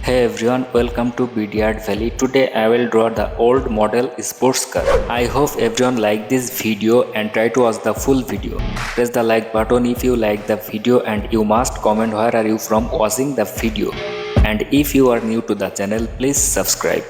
Hey everyone, welcome to BD Art Valley. Today I will draw the old model sports car. I hope everyone like this video and try to watch the full video. Press the like button if you like the video and you must comment where are you from watching the video. And if you are new to the channel, please subscribe.